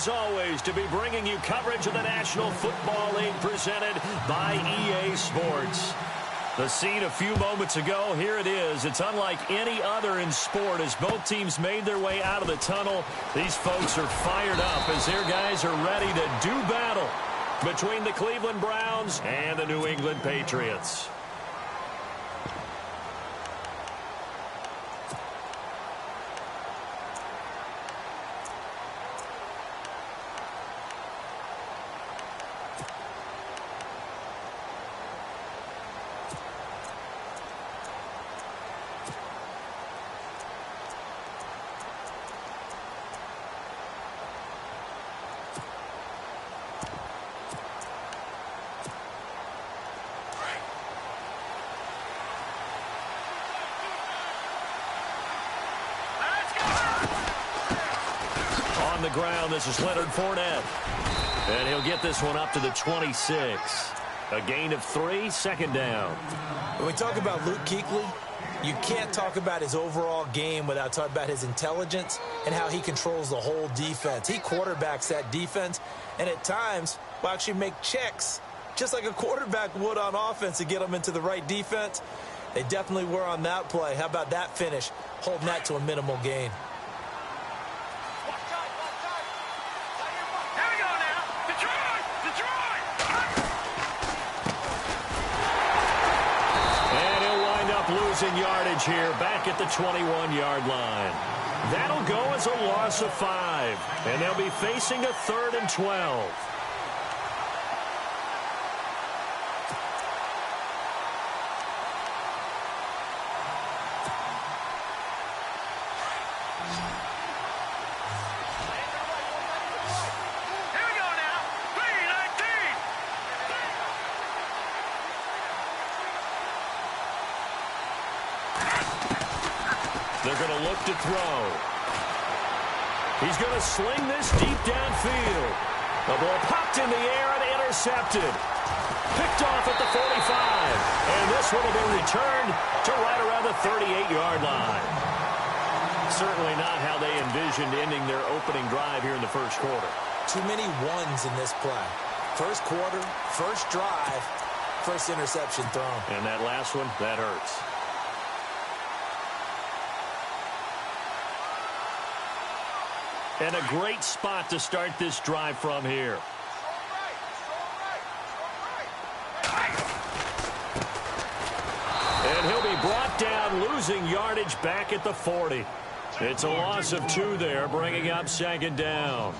as always, to be bringing you coverage of the National Football League presented by EA Sports. The scene a few moments ago, here it is. It's unlike any other in sport as both teams made their way out of the tunnel. These folks are fired up as their guys are ready to do battle between the Cleveland Browns and the New England Patriots. On the ground, this is Leonard Fournette. And he'll get this one up to the 26. A gain of 3, second down. When we talk about Luke Kuechly, you can't talk about his overall game without talking about his intelligence and how he controls the whole defense. He quarterbacks that defense, and at times will actually make checks, just like a quarterback would on offense to get them into the right defense. They definitely were on that play. How about that finish, holding that to a minimal gain? Losing yardage here, back at the 21-yard line. That'll go as a loss of 5, and they'll be facing a 3rd and 12. They're going to look to throw. He's going to sling this deep downfield. The ball popped in the air and intercepted. Picked off at the 45. And this one will be returned to right around the 38-yard line. Certainly not how they envisioned ending their opening drive here in the first quarter. Too many ones in this play. First quarter, first drive, first interception thrown. And that last one, that hurts. And a great spot to start this drive from here. And he'll be brought down, losing yardage back at the 40. It's a loss of 2 there, bringing up second down.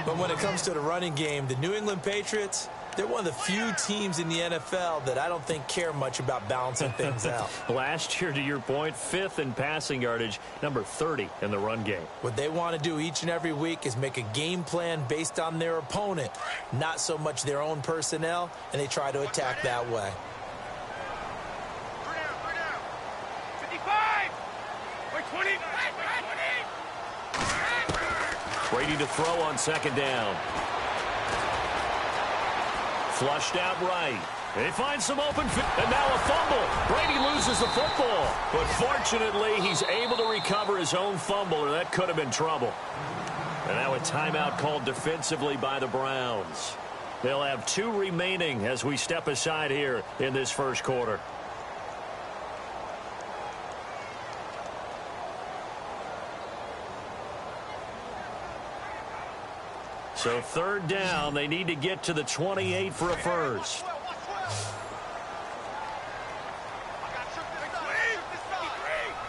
But when it comes to the running game, the New England Patriots, they're one of the few teams in the NFL that I don't think care much about balancing things out. Last year, to your point, 5th in passing yardage, number 30 in the run game. What they want to do each and every week is make a game plan based on their opponent, not so much their own personnel, and they try to attack that way. 55! 20! Brady to throw on second down. Flushed out right. He finds some open field. And now a fumble. Brady loses the football. But fortunately, he's able to recover his own fumble, or that could have been trouble. And now a timeout called defensively by the Browns. They'll have 2 remaining as we step aside here in this first quarter. So 3rd down, they need to get to the 28 for a first.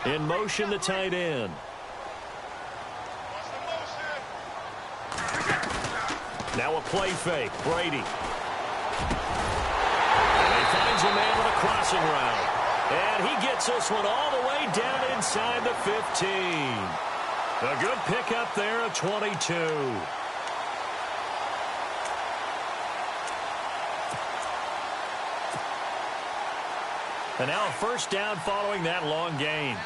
In motion, the tight end. Now a play fake, Brady. And he finds a man with a crossing route. And he gets this one all the way down inside the 15. A good pickup there at 22. And now a first down following that long gain.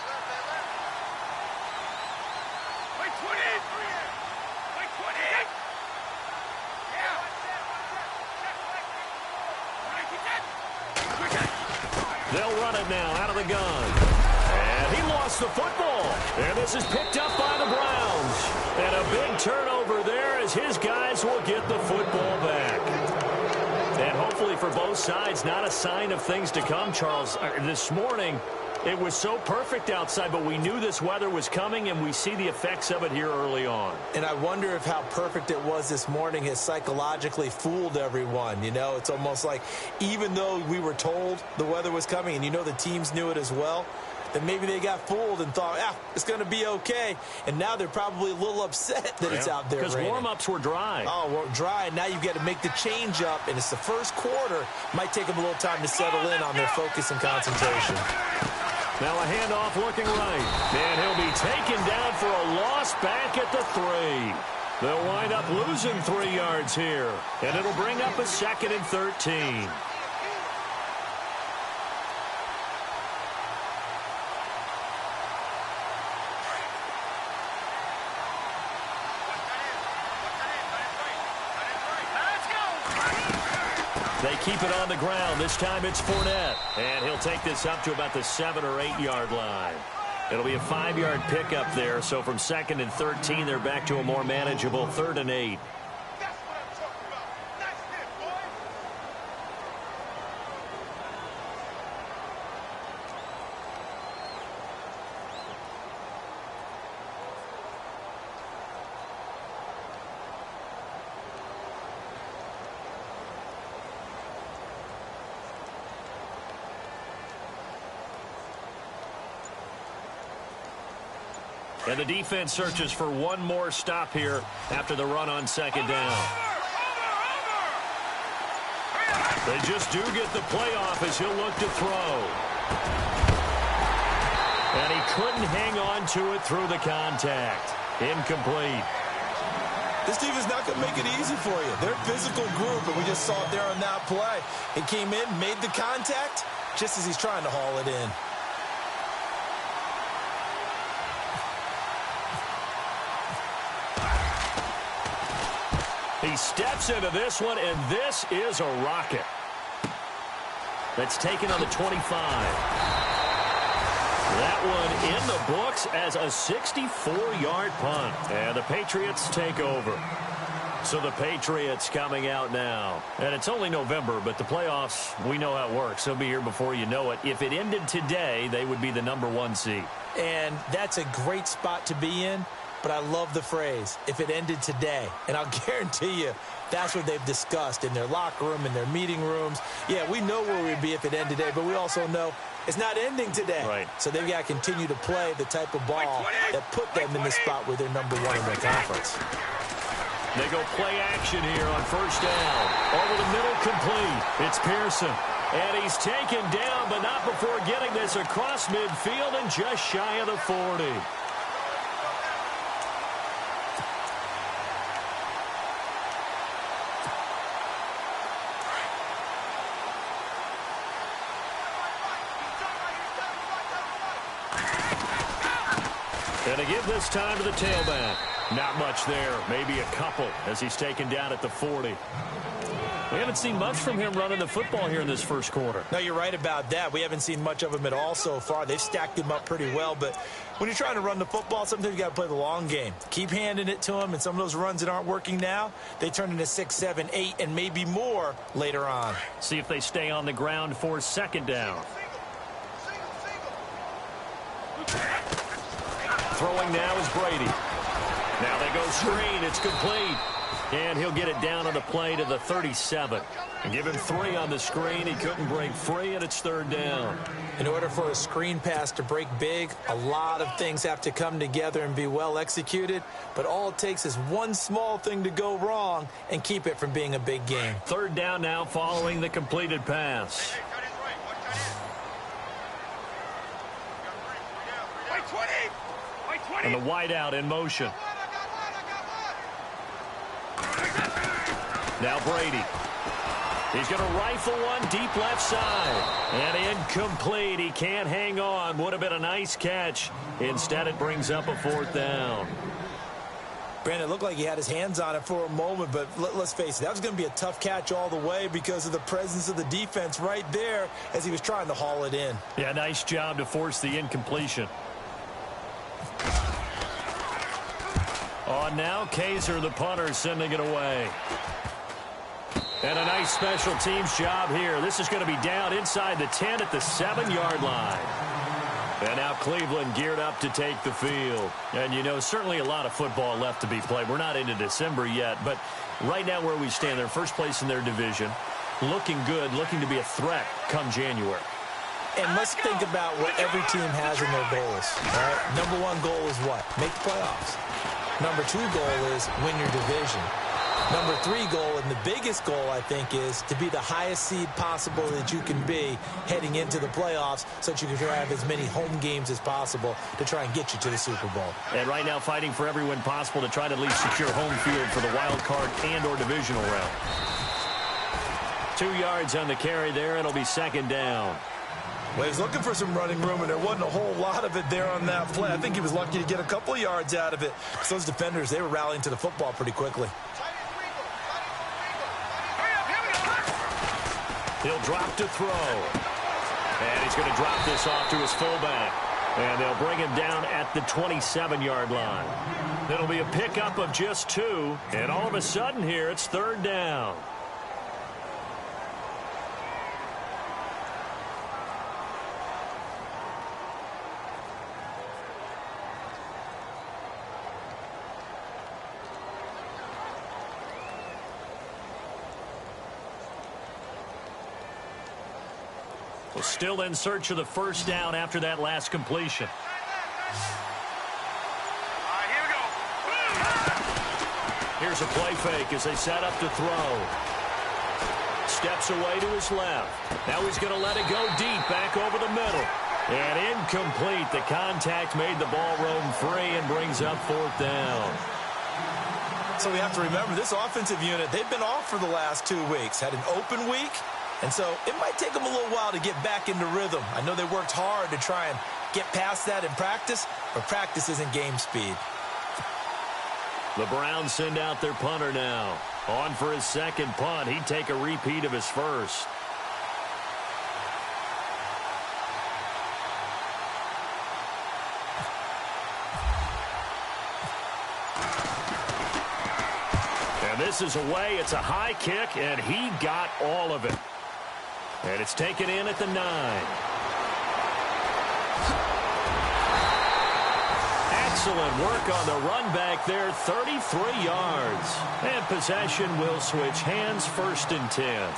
They'll run it now out of the gun. And he lost the football. And this is picked up by the Browns. And a big turnover there as his guys will get the football back. And hopefully for both sides, not a sign of things to come, Charles. This morning, it was so perfect outside, but we knew this weather was coming, and we see the effects of it here early on. And I wonder if how perfect it was this morning has psychologically fooled everyone. You know, it's almost like even though we were told the weather was coming, and you know the teams knew it as well, that maybe they got fooled and thought, it's going to be okay. And now they're probably a little upset that it's out there raining. Because warm-ups were dry. Oh, well, dry. Now you've got to make the change up, and it's the first quarter. Might take them a little time to settle in on their focus and concentration. Now a handoff looking right. And he'll be taken down for a loss back at the 3. They'll wind up losing 3 yards here. And it'll bring up a 2nd and 13. They keep it on the ground. This time it's Fournette. And he'll take this up to about the 7 or 8 yard line. It'll be a 5-yard pickup there. So from 2nd and 13, they're back to a more manageable 3rd and 8. And the defense searches for one more stop here after the run on 2nd down. They just do get the play off as he'll look to throw. And he couldn't hang on to it through the contact. Incomplete. This team is not going to make it easy for you. They're a physical group, and we just saw it there on that play. He came in, made the contact, just as he's trying to haul it in. He steps into this one, and this is a rocket. That's taken on the 25. That one in the books as a 64-yard punt. And the Patriots take over. So the Patriots coming out now. And it's only November, but the playoffs, we know how it works. They'll be here before you know it. If it ended today, they would be the #1 seed. And that's a great spot to be in. But I love the phrase, if it ended today. And I'll guarantee you, that's what they've discussed in their locker room, in their meeting rooms. Yeah, we know where we'd be if it ended today, but we also know it's not ending today. Right. So they've got to continue to play the type of ball that put them in the spot where they're #1 in their conference. They go play action here on 1st down. Over the middle, complete. It's Pearson. And he's taken down, but not before getting this across midfield and just shy of the 40. And to give this time to the tailback. Not much there. Maybe a couple as he's taken down at the 40. We haven't seen much from him running the football here in this first quarter. No, you're right about that. We haven't seen much of him at all so far. They've stacked him up pretty well. But when you're trying to run the football, sometimes you got to play the long game. Keep handing it to him. And some of those runs that aren't working now, they turn into 6, 7, 8, and maybe more later on. See if they stay on the ground for 2nd down. Throwing now is Brady. Now they go screen. It's complete. And he'll get it down on the play to the 37. And give him 3 on the screen. He couldn't break free, and it's 3rd down. In order for a screen pass to break big, a lot of things have to come together and be well executed. But all it takes is one small thing to go wrong and keep it from being a big game. 3rd down now following the completed pass. And the wideout in motion. Now Brady. He's going to rifle one deep left side. And incomplete. He can't hang on. Would have been a nice catch. Instead, it brings up a 4th down. Brandon, it looked like he had his hands on it for a moment, but let's face it, that was going to be a tough catch all the way because of the presence of the defense right there as he was trying to haul it in. Yeah, nice job to force the incompletion. On now, Kaiser, the punter, sending it away. And a nice special teams job here. This is going to be down inside the 10 at the 7-yard line. And now Cleveland geared up to take the field. And, you know, certainly a lot of football left to be played. We're not into December yet, but right now where we stand, they're first place in their division. Looking good, looking to be a threat come January. And let's think about what every team has in their goals. All right? Number one goal is what? Make the playoffs. Number two goal is win your division. Number three goal, and the biggest goal, I think, is to be the highest seed possible that you can be heading into the playoffs so that you can have as many home games as possible to try and get you to the Super Bowl. And right now fighting for every win possible to try to at least secure home field for the wild card and or divisional round. 2 yards on the carry there. It'll be second down. Well, he was looking for some running room, and there wasn't a whole lot of it there on that play. I think he was lucky to get a couple of yards out of it. Because those defenders, they were rallying to the football pretty quickly. He'll drop to throw. And he's going to drop this off to his fullback. And they'll bring him down at the 27-yard line. It'll be a pickup of just 2. And all of a sudden here, it's third down. Well, still in search of the first down after that last completion. Here we go. Here's a play fake as they set up to throw. Steps away to his left. Now he's going to let it go deep back over the middle. And incomplete. The contact made the ball roam free and brings up fourth down. So we have to remember, this offensive unit, they've been off for the last 2 weeks. Had an open week. And so it might take them a little while to get back into rhythm. I know they worked hard to try and get past that in practice, but practice isn't game speed. The Browns send out their punter now. On for his second punt. He'd take a repeat of his first. And this is away. It's a high kick, and he got all of it. And it's taken in at the 9. Excellent work on the run back there, 33 yards. And possession will switch hands, first and 10.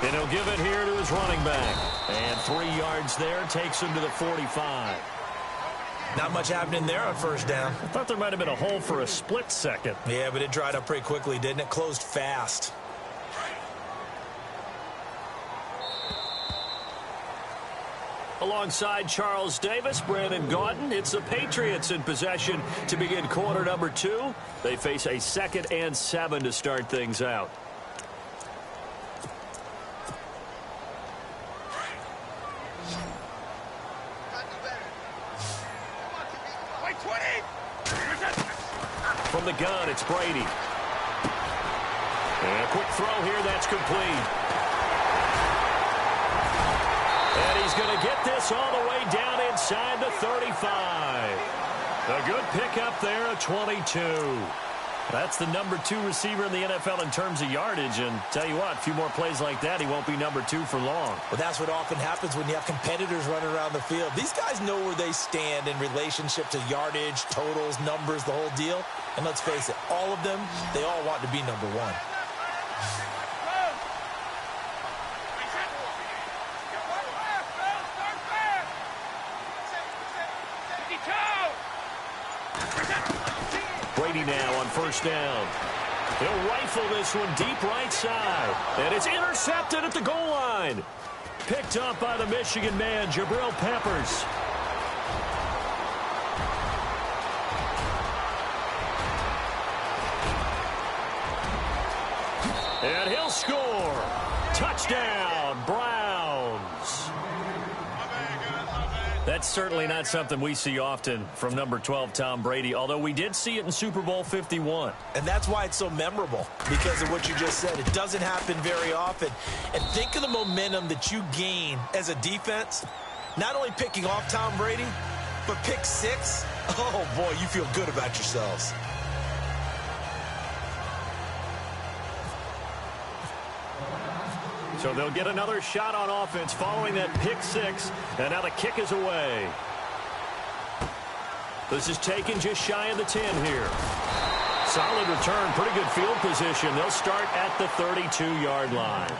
And he'll give it here to his running back. And 3 yards there takes him to the 45. Not much happening there on first down. I thought there might have been a hole for a split second. Yeah, but it dried up pretty quickly, didn't it? Closed fast. Alongside Charles Davis, Brandon Gaudin, it's the Patriots in possession to begin quarter number 2. They face a 2nd and 7 to start things out. From the gun, it's Brady. And a quick throw here, that's complete. And he's going to get this all the way down inside the 35. A good pickup there at 22. That's the number 2 receiver in the NFL in terms of yardage. And tell you what, a few more plays like that, he won't be number 2 for long. Well, that's what often happens when you have competitors running around the field. These guys know where they stand in relationship to yardage, totals, numbers, the whole deal. And let's face it, all of them, they all want to be number 1. Brady now on first down. He'll rifle this one deep right side. And it's intercepted at the goal line. Picked up by the Michigan man, Jabril Peppers. And he'll score. Touchdown, Browns. That That's certainly not something we see often from number 12, Tom Brady, although we did see it in Super Bowl 51. And that's why it's so memorable, because of what you just said. It doesn't happen very often. And think of the momentum that you gain as a defense, not only picking off Tom Brady, but pick 6. Oh, boy, you feel good about yourselves. So they'll get another shot on offense following that pick 6, and now the kick is away. This is taken just shy of the 10 here. Solid return, pretty good field position. They'll start at the 32-yard line.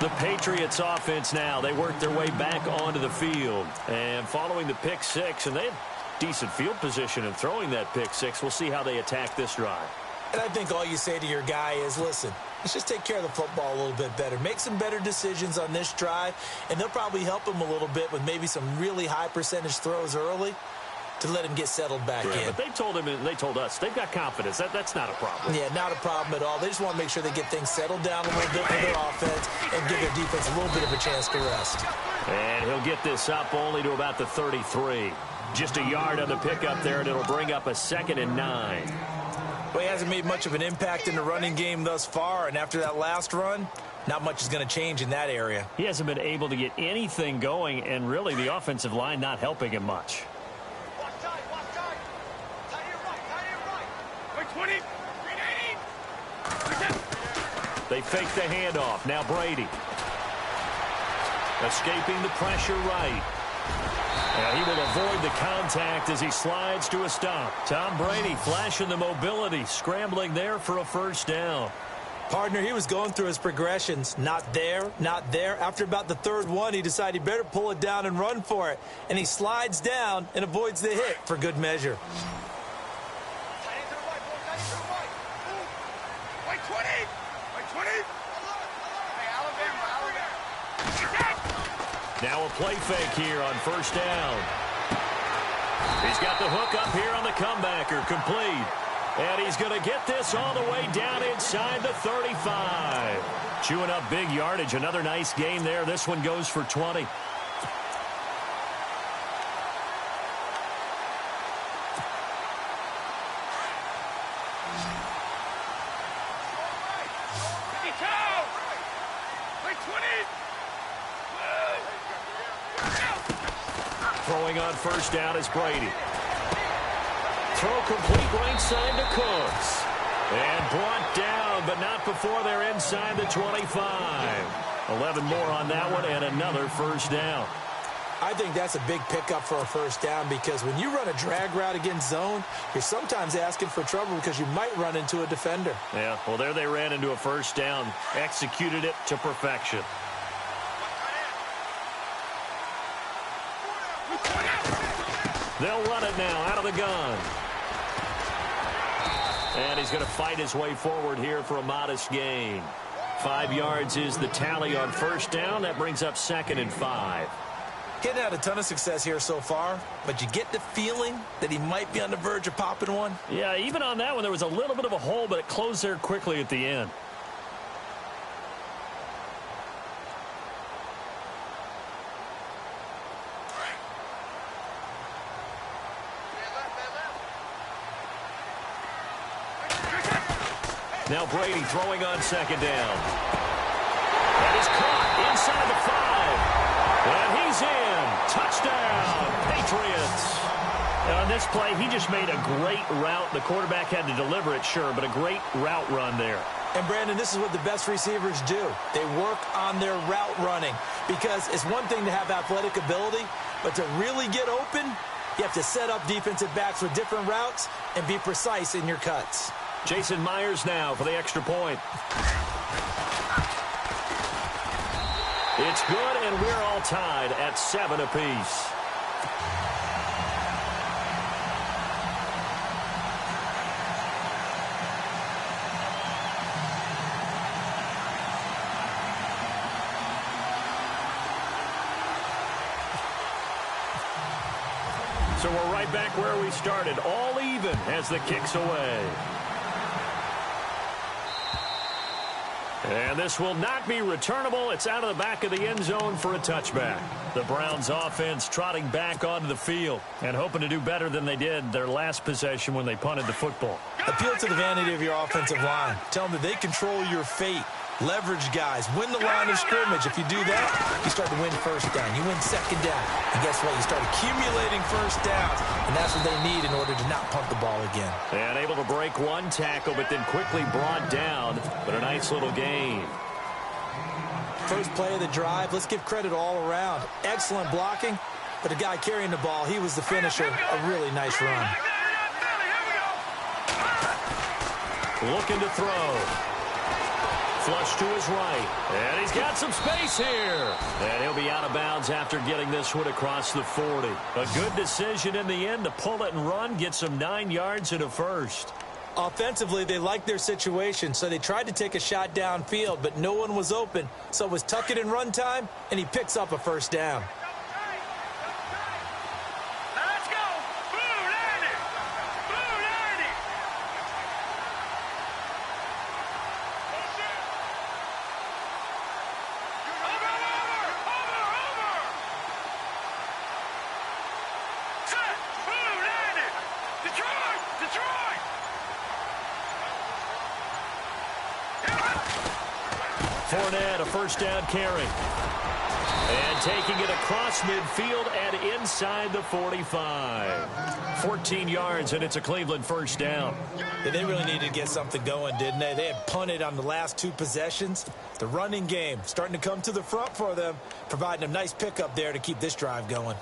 The Patriots offense now, they work their way back onto the field. And following the pick 6, and they have decent field position in throwing that pick 6. We'll see how they attack this drive. And I think all you say to your guy is, listen, let's just take care of the football a little bit better. Make some better decisions on this drive, and they'll probably help him a little bit with maybe some really high percentage throws early to let him get settled back in. But they told him, and they told us, they've got confidence. That's not a problem. Yeah, not a problem at all. They just want to make sure they get things settled down a little bit for their offense and give their defense a little bit of a chance to rest. And he'll get this up only to about the 33. Just a yard on the pickup there, and it'll bring up a 2nd and 9. Well, he hasn't made much of an impact in the running game thus far, and after that last run, not much is going to change in that area. He hasn't been able to get anything going, and really the offensive line not helping him much. They fake the handoff. Now Brady. Escaping the pressure right. And he will avoid the contact as he slides to a stop. Tom Brady flashing the mobility, scrambling there for a first down. Partner, he was going through his progressions. Not there, not there. After about the 3rd one, he decided he better pull it down and run for it. And he slides down and avoids the hit for good measure. Now a play fake here on first down. He's got the hook up here on the comebacker, complete. And he's going to get this all the way down inside the 35. Chewing up big yardage. Another nice gain there. This one goes for 20. Throwing on first down is Brady. Throw complete right side to Cooks. And brought down, but not before they're inside the 25. 11 more on that one, and another first down. I think that's a big pickup for a first down, because when you run a drag route against zone, you're sometimes asking for trouble because you might run into a defender. Yeah, well, there they ran into a first down. Executed it to perfection. They'll run it now out of the gun. And he's going to fight his way forward here for a modest gain. 5 yards is the tally on first down. That brings up 2nd and 5. Getting had a ton of success here so far, but you get the feeling that he might be on the verge of popping one. Yeah, even on that one, there was a little bit of a hole, but it closed there quickly at the end. Now Brady throwing on second down. That is caught inside the 5. And he's in. Touchdown, Patriots. And on this play, he just made a great route. The quarterback had to deliver it, sure, but a great route run there. And, Brandon, this is what the best receivers do. They work on their route running, because it's one thing to have athletic ability, but to really get open, you have to set up defensive backs with different routes and be precise in your cuts. Jason Myers now for the extra point. It's good, and we're all tied at 7 apiece. So we're right back where we started, all even as the kick's away. And this will not be returnable. It's out of the back of the end zone for a touchback. The Browns offense trotting back onto the field and hoping to do better than they did their last possession when they punted the football. Appeal to the vanity of your offensive line. Tell them that they control your fate. Leverage guys. Win the line of scrimmage. If you do that, you start to win first down. You win second down. And guess what? You start accumulating first downs. And that's what they need in order to not punt the ball again. And able to break one tackle, but then quickly brought down. But a nice little gain. First play of the drive. Let's give credit all around. Excellent blocking. But the guy carrying the ball, he was the finisher. A really nice run. Looking to throw. Flush to his right. And he's got some space here. And he'll be out of bounds after getting this one across the 40. A good decision in the end to pull it and run, get some 9 yards and a first. Offensively, they liked their situation, so they tried to take a shot downfield, but no one was open. So it was tuck it and run time, and he picks up a first down. Fournette, a first down carry. And taking it across midfield and inside the 45. 14 yards, and it's a Cleveland first down. Yeah, they really needed to get something going, didn't they? They had punted on the last 2 possessions. The running game starting to come to the front for them, providing a nice pickup there to keep this drive going.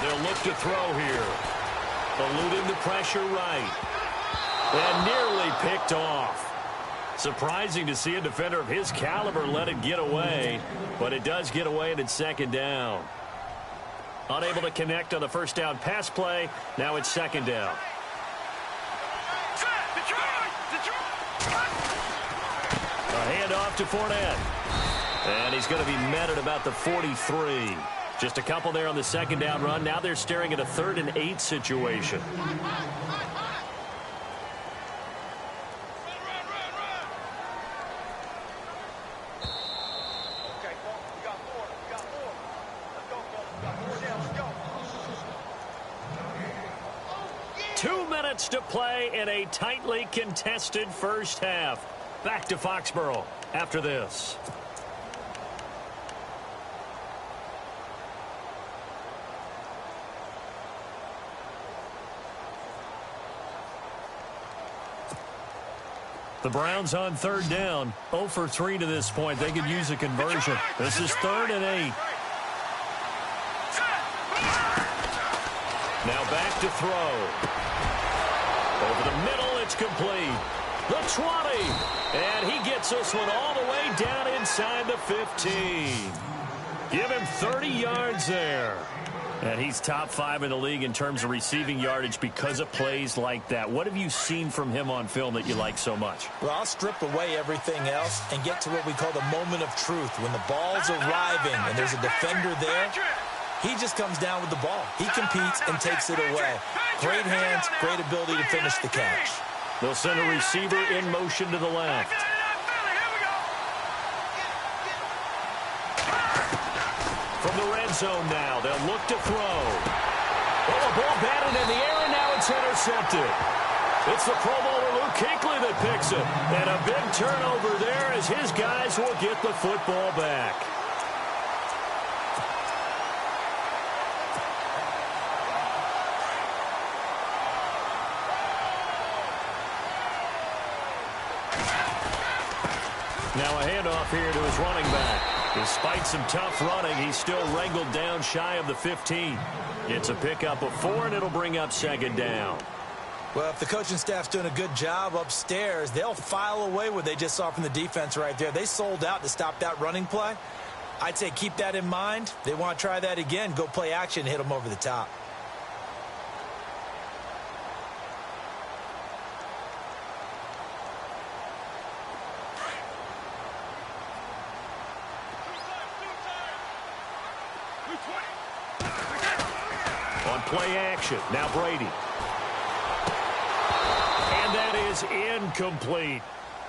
They'll look to throw here. Eluding the pressure right. And nearly picked off. Surprising to see a defender of his caliber let it get away. But it does get away and it's second down. Unable to connect on the first down pass play. Now it's second down. A handoff to Fournette. And he's going to be met at about the 43. Just a couple there on the second down run. Now they're staring at a 3rd and 8 situation. Two minutes to play in a tightly contested first half. Back to Foxborough after this. The Browns on 3rd down. 0 for 3 to this point. They could use a conversion. This is 3rd and 8. Now back to throw. Over the middle, it's complete. The 20. And he gets this one all the way down inside the 15. Give him 30 yards there. And he's top 5 in the league in terms of receiving yardage because of plays like that. What have you seen from him on film that you like so much? Well, I'll strip away everything else and get to what we call the moment of truth. When the ball's arriving and there's a defender there, he just comes down with the ball. He competes and takes it away. Great hands, great ability to finish the catch. They'll send a receiver in motion to the left. From the red zone now, they'll look to throw. Oh, a ball batted in the air, and now it's intercepted. It's the Pro Bowler Luke Kuechly that picks it. And a big turnover there as his guys will get the football back. Now a handoff here to his running back. Despite some tough running, he's still wrangled down shy of the 15. It's a pickup of 4, and it'll bring up second down. Well, if the coaching staff's doing a good job upstairs, they'll file away what they just saw from the defense right there. They sold out to stop that running play. I'd say keep that in mind. They want to try that again. Go play action, hit them over the top. On play action, now Brady. And that is incomplete.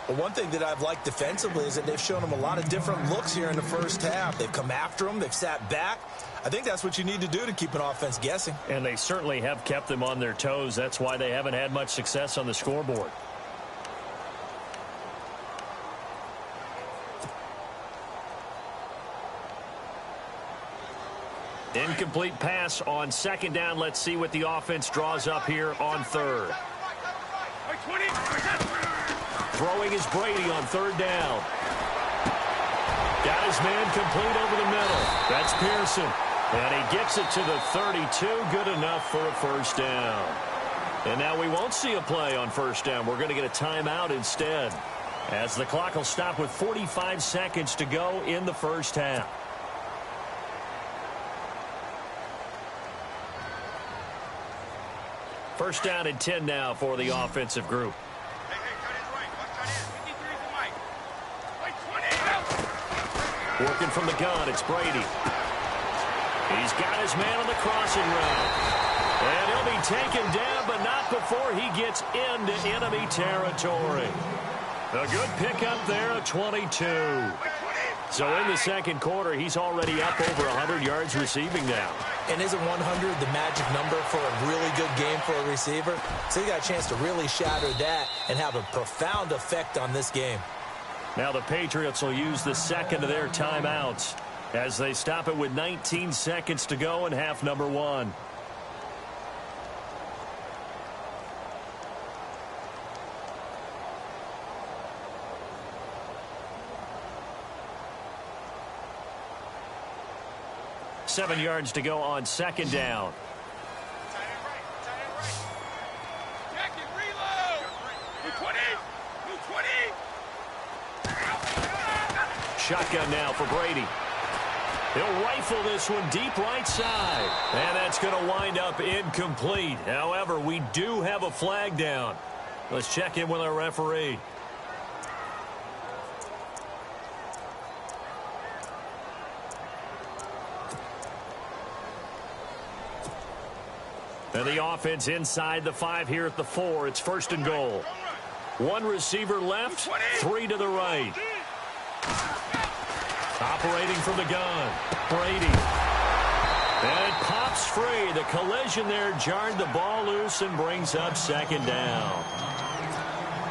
Well, one thing that I've liked defensively is that they've shown him a lot of different looks here in the first half. They've come after him. They've sat back. I think that's what you need to do to keep an offense guessing. And they certainly have kept them on their toes. That's why they haven't had much success on the scoreboard. Incomplete pass on second down. Let's see what the offense draws up here on third. Throwing is Brady on third down. Got his man complete over the middle. That's Pearson. And he gets it to the 32. Good enough for a first down. And now we won't see a play on first down. We're going to get a timeout instead, as the clock will stop with 45 seconds to go in the first half. First down and 10 now for the offensive group. Working from the gun, it's Brady. He's got his man on the crossing route. And he'll be taken down, but not before he gets into enemy territory. A good pickup there, a 22. So in the second quarter, he's already up over 100 yards receiving now. And isn't 100 the magic number for a really good game for a receiver? So he got a chance to really shatter that and have a profound effect on this game. Now the Patriots will use the second of their timeouts as they stop it with 19 seconds to go in half number one. Seven yards to go on second down. Shotgun now for Brady. He'll rifle this one deep right side. And that's going to wind up incomplete. However, we do have a flag down. Let's check in with our referee. And the offense inside the 5 here at the 4. It's first and goal. One receiver left, 3 to the right. Operating from the gun, Brady. And it pops free. The collision there jarred the ball loose and brings up second down.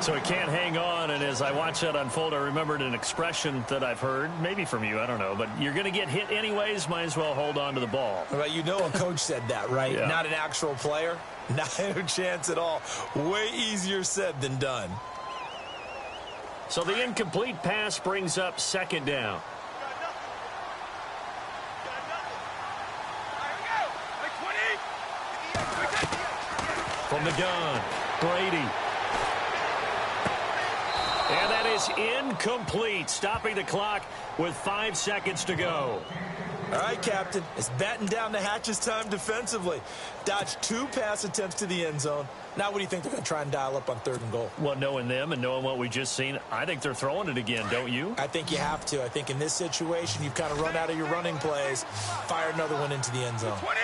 So he can't hang on, and as I watch that unfold, I remembered an expression that I've heard, maybe from you, I don't know, but you're going to get hit anyways, might as well hold on to the ball. Well, you know a coach said that, right? Yeah. Not an actual player. Not a chance at all. Way easier said than done. So the incomplete pass brings up second down. From the gun, Brady. And that is incomplete, stopping the clock with 5 seconds to go. All right, Captain, it's batten down the hatches time defensively. Dodged 2 pass attempts to the end zone. Now what do you think they're going to try and dial up on third and goal? Well, knowing them and knowing what we just seen, I think they're throwing it again, don't you? I think you have to. I think in this situation, you've kind of run out of your running plays. Fire another one into the end zone. 20,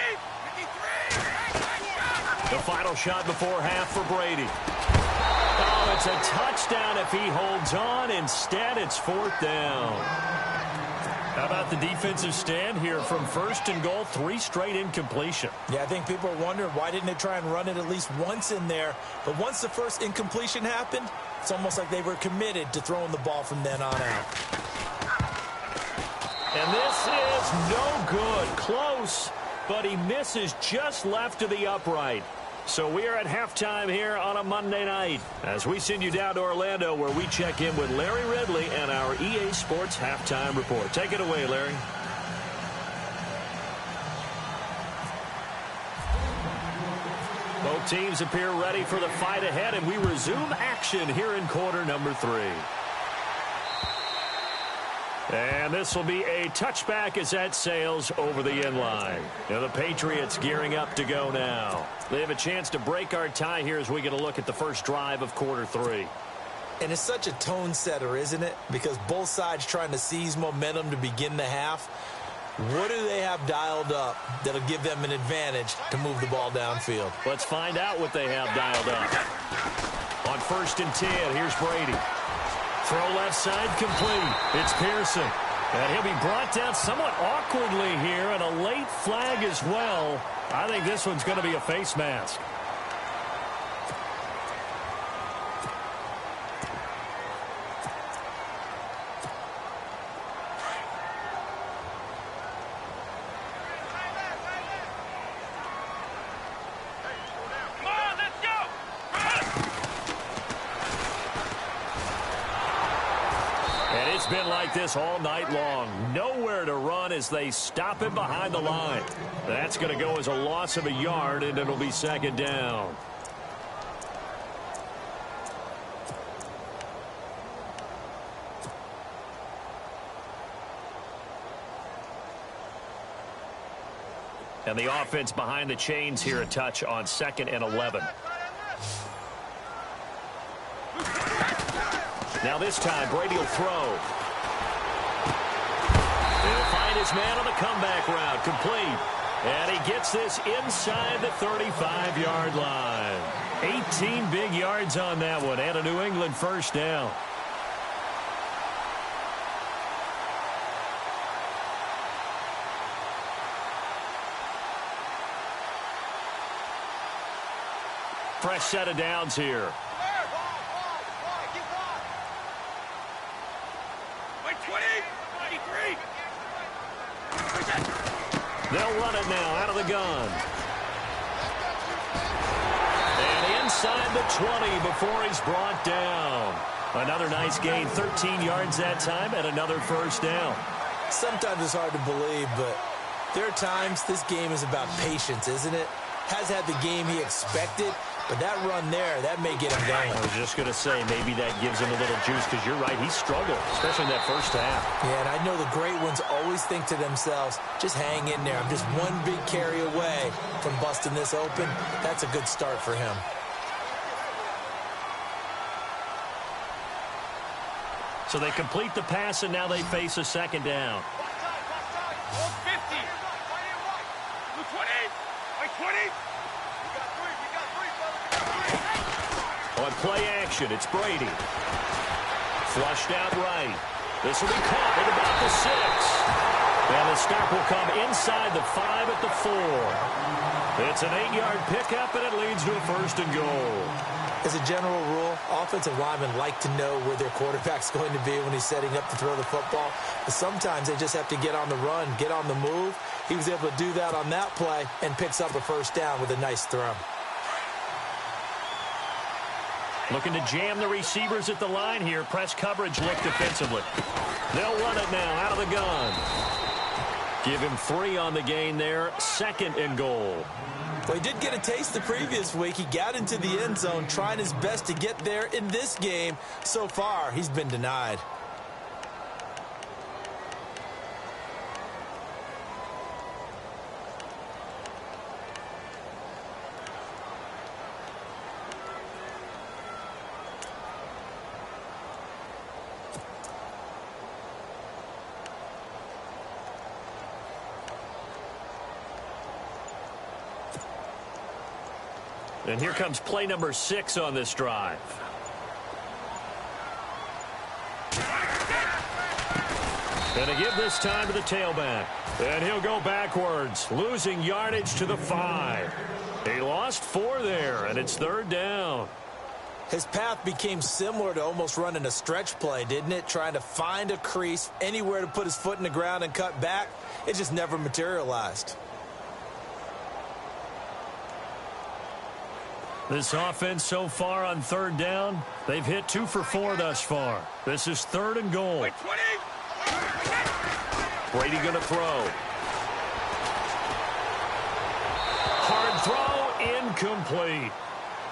53. The final shot before half for Brady. Oh, it's a touchdown if he holds on. Instead, it's fourth down. How about the defensive stand here from first and goal, 3 straight incompletion. Yeah, I think people are wondering why didn't they try and run it at least once in there. But once the first incompletion happened, it's almost like they were committed to throwing the ball from then on out. And this is no good. Close, but he misses just left of the upright. So we are at halftime here on a Monday night as we send you down to Orlando, where we check in with Larry Ridley and our EA Sports Halftime Report. Take it away, Larry. Both teams appear ready for the fight ahead, and we resume action here in quarter number 3. And this will be a touchback as that sails over the end line. Now the Patriots gearing up to go now. They have a chance to break our tie here as we get a look at the first drive of quarter 3. And it's such a tone setter, isn't it? Because both sides trying to seize momentum to begin the half. What do they have dialed up that'll give them an advantage to move the ball downfield? Let's find out what they have dialed up. On 1st and 10, here's Brady. Throw left side complete. It's Pearson. And he'll be brought down somewhat awkwardly here, and a late flag as well. I think this one's going to be a face mask. It's been like this all night long. Nowhere to run as they stop him behind the line. That's going to go as a loss of a yard, and it'll be 2nd down. And the offense behind the chains here a touch on 2nd and 11. Now this time, Brady will throw. He'll find his man on the comeback route, complete. And he gets this inside the 35-yard line. 18 big yards on that one, and a New England 1st down. Fresh set of downs here. They'll run it now out of the gun. And inside the 20 before he's brought down. Another nice gain, 13 yards that time, and another 1st down. Sometimes it's hard to believe, but there are times this game is about patience, isn't it? Has had the game he expected, but that run there, that may get him going. I was just going to say, maybe that gives him a little juice, because you're right, he struggled, especially in that 1st half. Yeah, and I know the great ones always think to themselves, just hang in there. I'm just one big carry away from busting this open. That's a good start for him. So they complete the pass, and now they face a 2nd down. On play action, it's Brady. Flushed out right. This will be caught at about the 6. And the stop will come inside the 5 at the 4. It's an 8-yard pickup, and it leads to a 1st and goal. As a general rule, offensive linemen like to know where their quarterback's going to be when he's setting up to throw the football. But sometimes they just have to get on the run, get on the move. He was able to do that on that play and picks up a 1st down with a nice throw. Looking to jam the receivers at the line here. Press coverage look defensively. They'll run it now out of the gun. Give him 3 on the gain there. 2nd and goal. Well, he did get a taste the previous week. He got into the end zone trying his best to get there in this game. So far, he's been denied. And here comes play number 6 on this drive. And to give this time to the tailback. And he'll go backwards, losing yardage to the 5. He lost 4 there, and it's 3rd down. His path became similar to almost running a stretch play, didn't it? Trying to find a crease, anywhere to put his foot in the ground and cut back. It just never materialized. This offense so far on 3rd down, they've hit 2 for 4 thus far. This is 3rd and goal. Brady going to throw. Hard throw, incomplete.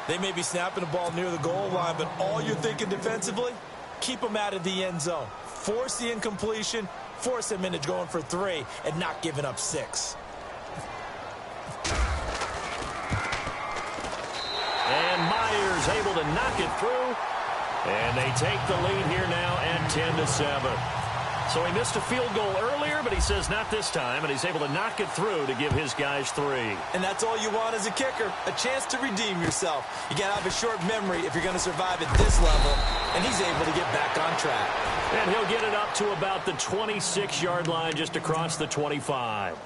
They may be snapping the ball near the goal line, but all you're thinking defensively, keep them out of the end zone. Force the incompletion, force them into going for 3, and not giving up 6. And Myers able to knock it through. And they take the lead here now at 10-7. So he missed a field goal earlier, but he says not this time, and he's able to knock it through to give his guys 3. And that's all you want as a kicker, a chance to redeem yourself. You got to have a short memory if you're going to survive at this level, and he's able to get back on track. And he'll get it up to about the 26-yard line, just across the 25.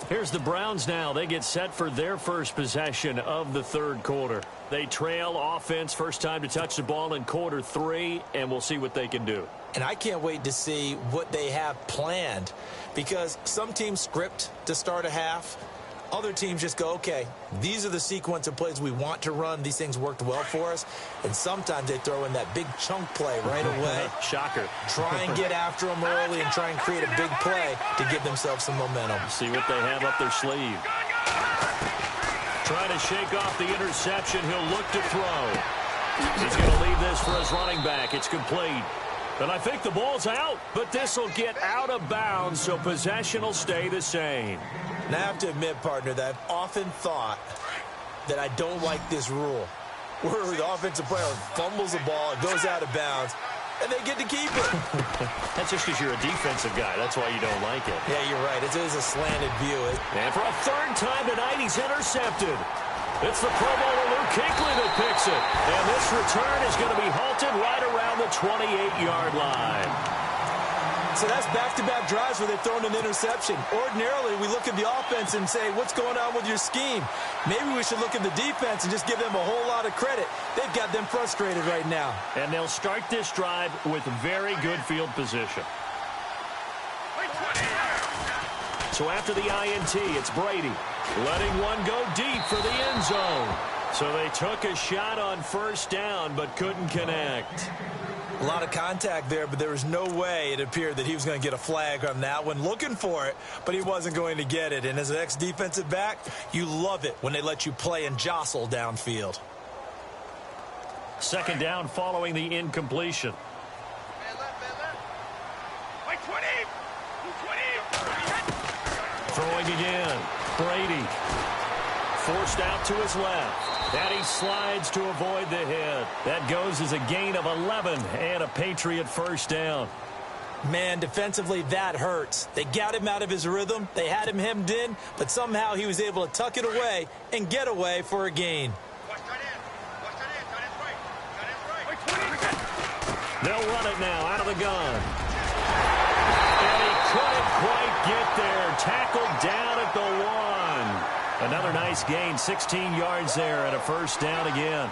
Here's the Browns now. They get set for their first possession of the third quarter. They trail offense, first time to touch the ball in quarter 3, and we'll see what they can do. And I can't wait to see what they have planned, because some teams script to start a half. Other teams just go, okay, these are the sequence of plays we want to run. These things worked well for us. And sometimes they throw in that big chunk play right away. Shocker. Try and get after them early and try and create a big play to give themselves some momentum. See what they have up their sleeve. Trying to shake off the interception. He'll look to throw. He's going to leave this for his running back. It's complete. And I think the ball's out, but this will get out of bounds, so possession will stay the same. And I have to admit, partner, that I've often thought that I don't like this rule, where the offensive player fumbles the ball, it goes out of bounds, and they get to keep it. That's just because you're a defensive guy. That's why you don't like it. Yeah, you're right. It is a slanted view. And for a third time tonight, he's intercepted. It's the Pro Bowler Luke Kuechly that picks it. And this return is going to be halted right around the 28-yard line. So that's back-to-back drives where they've thrown an interception. Ordinarily, we look at the offense and say, what's going on with your scheme? Maybe we should look at the defense and just give them a whole lot of credit. They've got them frustrated right now. And they'll start this drive with very good field position. So after the INT, it's Brady letting one go deep for the end zone. So they took a shot on first down but couldn't connect. A lot of contact there, but there was no way it appeared that he was going to get a flag on that one. Looking for it, but he wasn't going to get it. And as an ex-defensive back, you love it when they let you play and jostle downfield. Second down following the incompletion. Throwing again. Brady forced out to his left. And he slides to avoid the hit. That goes as a gain of 11 and a Patriot first down. Man, defensively, that hurts. They got him out of his rhythm. They had him hemmed in, but somehow he was able to tuck it away and get away for a gain. They'll run it now out of the gun. And he couldn't quite get there. Tackled down at the 1. Another nice gain, 16 yards there and a first down again.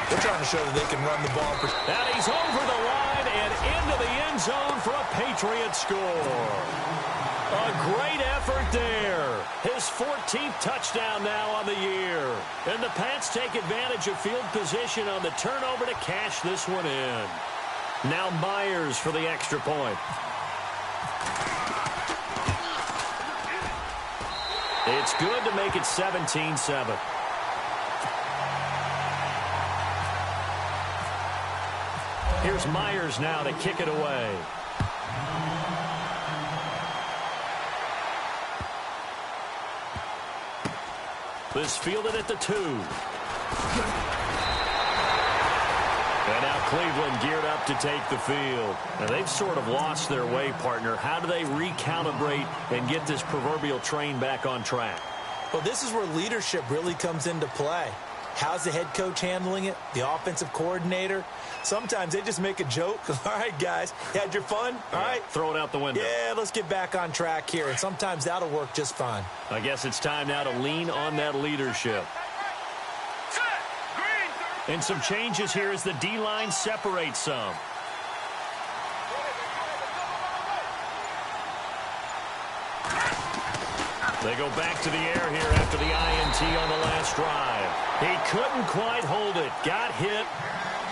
They're trying to show that they can run the ball. And he's over the line and into the end zone for a Patriot score. A great effort there. His 14th touchdown now on the year. And the Pats take advantage of field position on the turnover to cash this one in. Now Myers for the extra point. It's good to make it 17-7. Here's Myers now to kick it away. This fielded at the 2. And now Cleveland geared up to take the field. Now they've sort of lost their way, partner. How do they recalibrate and get this proverbial train back on track? Well, this is where leadership really comes into play. How's the head coach handling it? The offensive coordinator? Sometimes they just make a joke. All right, guys, you had your fun? All right. Throw it out the window. Yeah, let's get back on track here. And sometimes that'll work just fine. I guess it's time now to lean on that leadership. And some changes here as the D-line separates some. They go back to the air here after the INT on the last drive. He couldn't quite hold it. Got hit.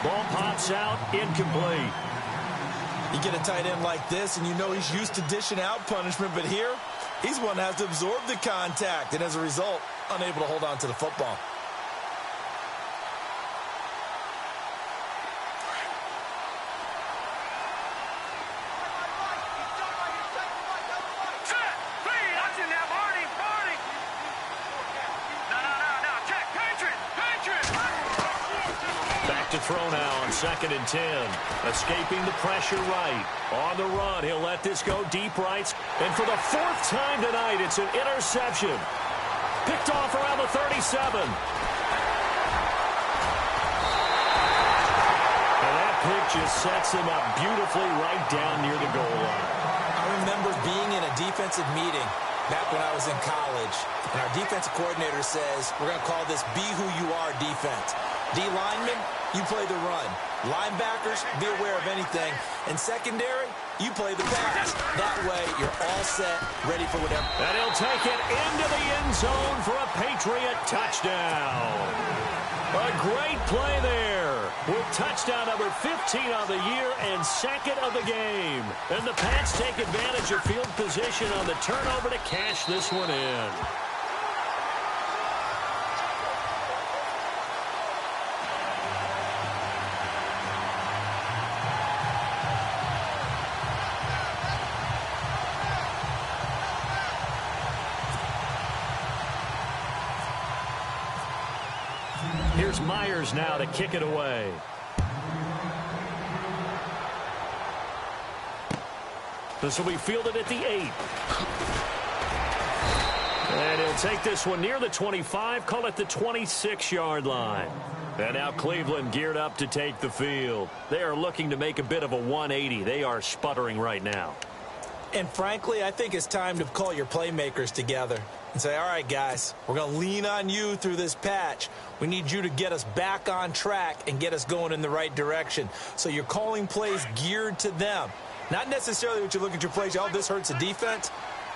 Ball pops out. Incomplete. You get a tight end like this, and you know he's used to dishing out punishment, but here, he's one that has to absorb the contact, and as a result, unable to hold on to the football. throw now on 2nd and 10. Escaping the pressure right. On the run, he'll let this go deep right. And for the 4th time tonight, it's an interception. Picked off around the 37. And that pick just sets him up beautifully right down near the goal line. I remember being in a defensive meeting back when I was in college, and our defensive coordinator says, we're going to call this be who you are defense. D linemen, you play the run. Linebackers, be aware of anything. And secondary, you play the pass. That way, you're all set, ready for whatever. And he'll take it into the end zone for a Patriot touchdown. A great play there with touchdown number 15 on the year and 2nd of the game. And the Pats take advantage of field position on the turnover to cash this one in. Here's Myers now to kick it away. This will be fielded at the 8. And he'll take this one near the 25, call it the 26-yard line. And now Cleveland geared up to take the field. They are looking to make a bit of a 180. They are sputtering right now. And frankly, I think it's time to call your playmakers together and say, all right, guys, we're going to lean on you through this patch. We need you to get us back on track and get us going in the right direction. So you're calling plays geared to them. Not necessarily what you look at your plays, oh, this hurts the defense.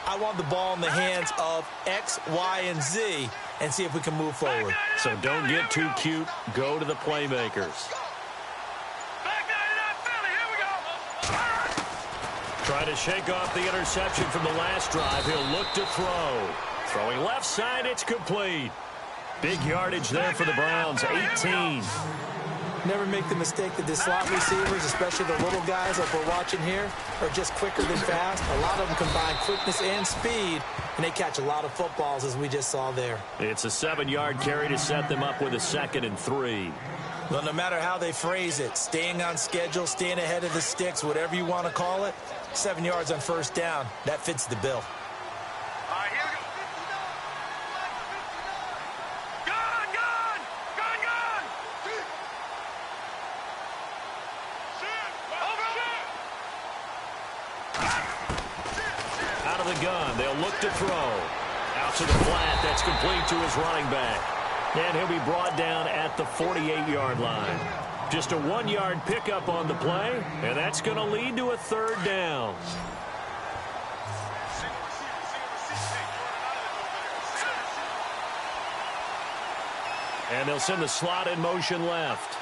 I want the ball in the hands of X, Y, and Z and see if we can move forward. So don't get too cute. Go to the playmakers. Try to shake off the interception from the last drive. He'll look to throw. Throwing left side, it's complete. Big yardage there for the Browns, 18. Never make the mistake that the slot receivers, especially the little guys like we're watching here, are just quicker than fast. A lot of them combine quickness and speed, and they catch a lot of footballs, as we just saw there. It's a 7-yard carry to set them up with a 2nd and 3. Well, no matter how they phrase it, staying on schedule, staying ahead of the sticks, whatever you want to call it, 7 yards on 1st down, that fits the bill. Out of the gun, they'll look to throw. Out to the flat, that's complete to his running back. And he'll be brought down at the 48-yard line. Just a 1-yard pickup on the play, and that's going to lead to a 3rd down. And they'll send the slot in motion left.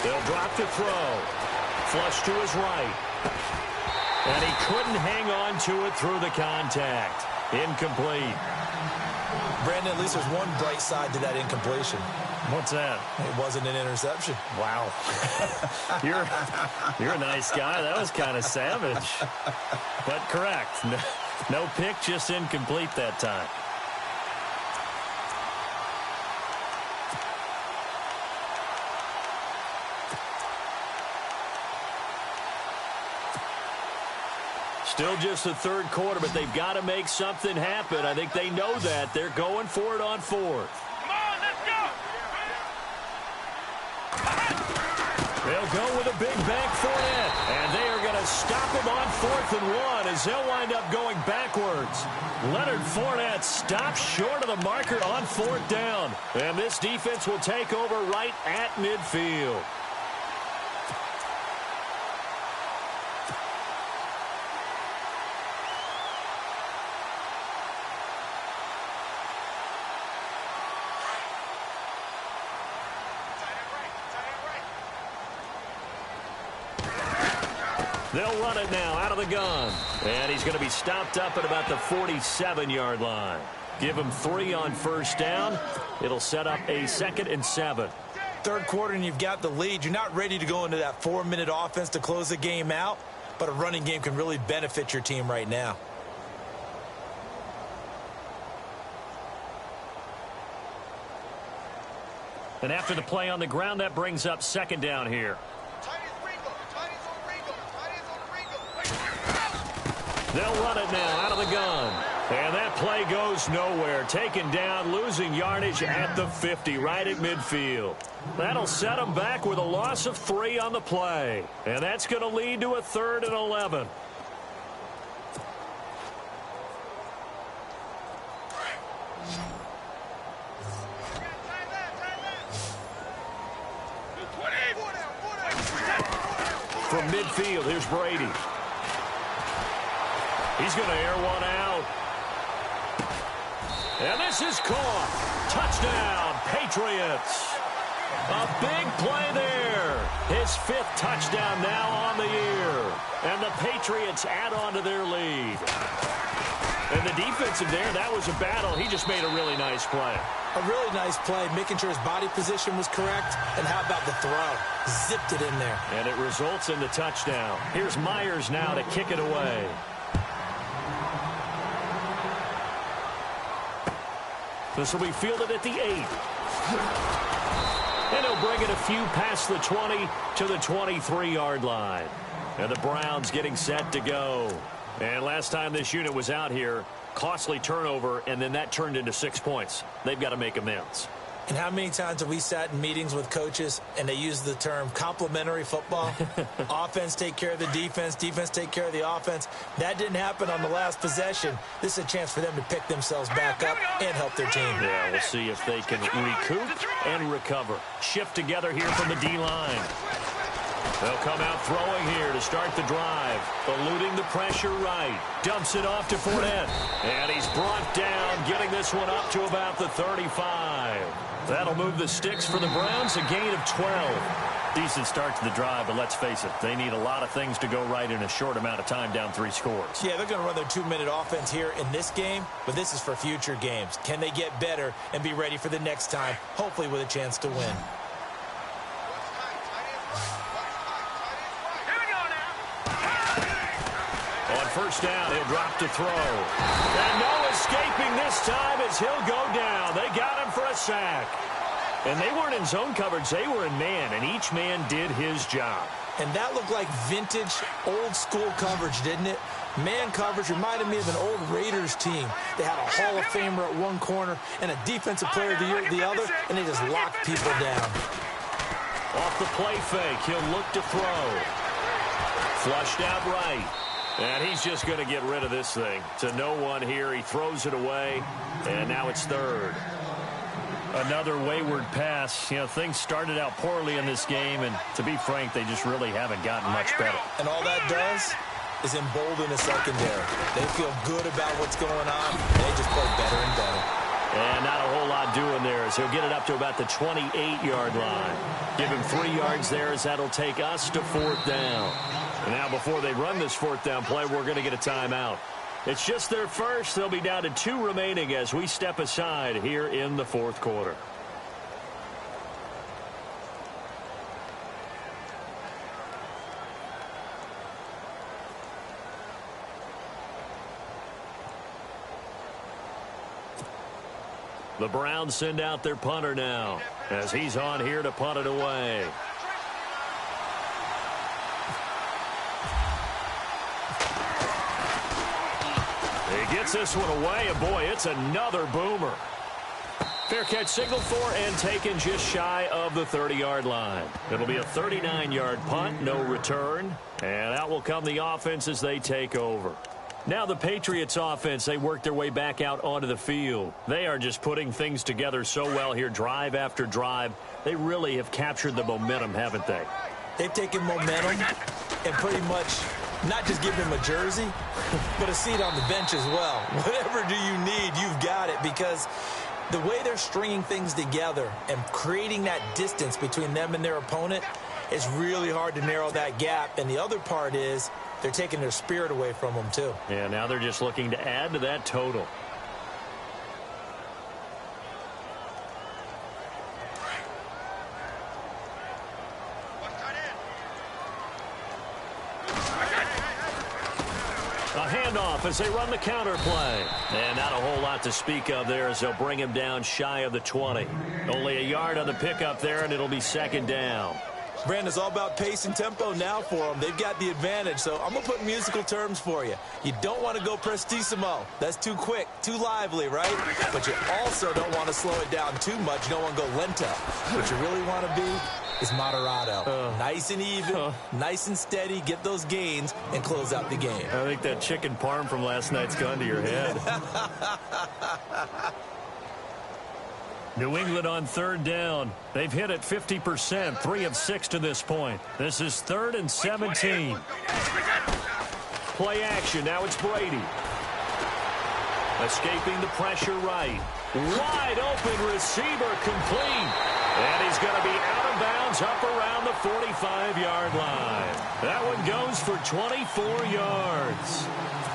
They'll drop to throw. Flush to his right. And he couldn't hang on to it through the contact. Incomplete. Brandon, at least there's one bright side to that incompletion. What's that? It wasn't an interception. Wow. You're a nice guy. That was kind of savage. But correct. No pick, just incomplete that time. Still just the 3rd quarter, but they've got to make something happen. I think they know that. They're going for it on 4th. Come on, let's go! They'll go with a big bank Fournette, and they are going to stop him on 4th and 1 as they'll wind up going backwards. Leonard Fournette stops short of the marker on 4th down, and this defense will take over right at midfield. They'll run it now out of the gun. And he's going to be stopped up at about the 47-yard line. Give him 3 on 1st down. It'll set up a 2nd and 7. 3rd quarter and you've got the lead. You're not ready to go into that 4-minute offense to close the game out, but a running game can really benefit your team right now. And after the play on the ground, that brings up second down here. They'll run it now out of the gun. And that play goes nowhere. Taken down, losing yardage at the 50, right at midfield. That'll set them back with a loss of 3 on the play. And that's going to lead to a 3rd and 11. From midfield, here's Brady. He's going to air one out. And this is caught. Touchdown, Patriots. A big play there. His 5th touchdown now on the year. And the Patriots add on to their lead. And the defensive there, that was a battle. He just made a really nice play. A really nice play, making sure his body position was correct. And how about the throw? Zipped it in there. And it results in the touchdown. Here's Myers now to kick it away. This will be fielded at the 8. And he'll bring it a few past the 20 to the 23-yard line. And the Browns getting set to go. And last time this unit was out here, costly turnover, and then that turned into 6 points. They've got to make amends. And how many times have we sat in meetings with coaches and they use the term complementary football? Offense take care of the defense, defense take care of the offense. That didn't happen on the last possession. This is a chance for them to pick themselves back up and help their team. Yeah, we'll see if they can recoup and recover. Shift together here from the D-line. They'll come out throwing here to start the drive. Eluding the pressure right. Dumps it off to Fournette. And he's brought down, getting this one up to about the 35. That'll move the sticks for the Browns, a gain of 12. Decent start to the drive, but let's face it, they need a lot of things to go right in a short amount of time, down 3 scores. Yeah, they're going to run their 2-minute offense here in this game, but this is for future games. Can they get better and be ready for the next time, hopefully with a chance to win? On first down, he'll drop to throw. And no escaping this time as he'll go down. They got him for a sack. And they weren't in zone coverage. They were in man, and each man did his job. And that looked like vintage, old-school coverage, didn't it? Man coverage reminded me of an old Raiders team. They had a Hall of Famer at one corner and a Defensive Player of the Year at the other, and they just locked people down. Off the play fake, he'll look to throw. Flushed out right. And he's just going to get rid of this thing. To no one here. He throws it away, and now it's 3rd. Another wayward pass. You know, things started out poorly in this game, and to be frank, they just really haven't gotten much better. And all that does is embolden the secondary. They feel good about what's going on, and they just play better and better. And not a whole lot doing there as he'll get it up to about the 28-yard line. Give him 3 yards there as that'll take us to 4th down. And now before they run this 4th down play, we're going to get a timeout. It's just their first. They'll be down to 2 remaining as we step aside here in the 4th quarter. The Browns send out their punter now as he's on here to punt it away. He gets this one away, and boy, it's another boomer. Fair catch signaled for and taken just shy of the 30-yard line. It'll be a 39-yard punt, no return, and out will come the offense as they take over. Now the Patriots offense, they work their way back out onto the field. They are just putting things together so well here, drive after drive. They really have captured the momentum, haven't they? They've taken momentum and pretty much not just give him a jersey, but a seat on the bench as well. Whatever do you need, you've got it, because the way they're stringing things together and creating that distance between them and their opponent, it's really hard to narrow that gap. And the other part is they're taking their spirit away from them, too. Yeah, now they're just looking to add to that total. A handoff as they run the counter play. And not a whole lot to speak of there as they'll bring him down shy of the 20. Only a yard on the pickup there, and it'll be second down. Brandon, it's all about pace and tempo now for them. They've got the advantage, so I'm going to put musical terms for you. You don't want to go prestissimo. That's too quick, too lively, right? But you also don't want to slow it down too much. You don't want to go lento. What you really want to be is moderato. Nice and even, nice and steady, get those gains, and close out the game. I think that chicken parm from last night's gone to your head. New England on third down. They've hit it 50%, 3 of 6 to this point. This is 3rd and 17. Play action. Now it's Brady. Escaping the pressure right. Wide open receiver complete. And he's going to be out of bounds up around the 45-yard line. That one goes for 24 yards.